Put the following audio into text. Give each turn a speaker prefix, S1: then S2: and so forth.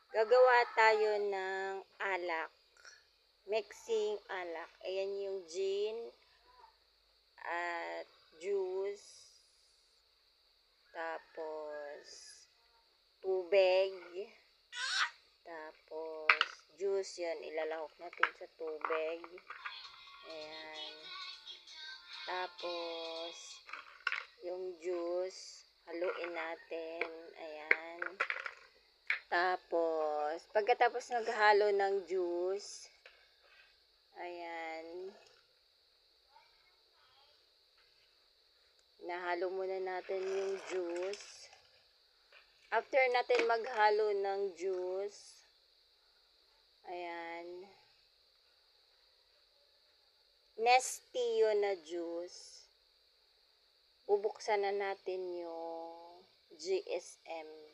S1: Gagawa tayo ng alak. Mixing alak. Ayan yung gin at juice. Tapos tubig. Tapos juice yan. Ilalahok natin sa tubig. Ayan. Tapos yung juice, haluin natin. Ayan. Tapos, pagkatapos naghalo ng juice, ayan, nahalo muna natin yung juice. After natin maghalo ng juice, ayan, nesty yun na juice, bubuksan na natin yung GSM.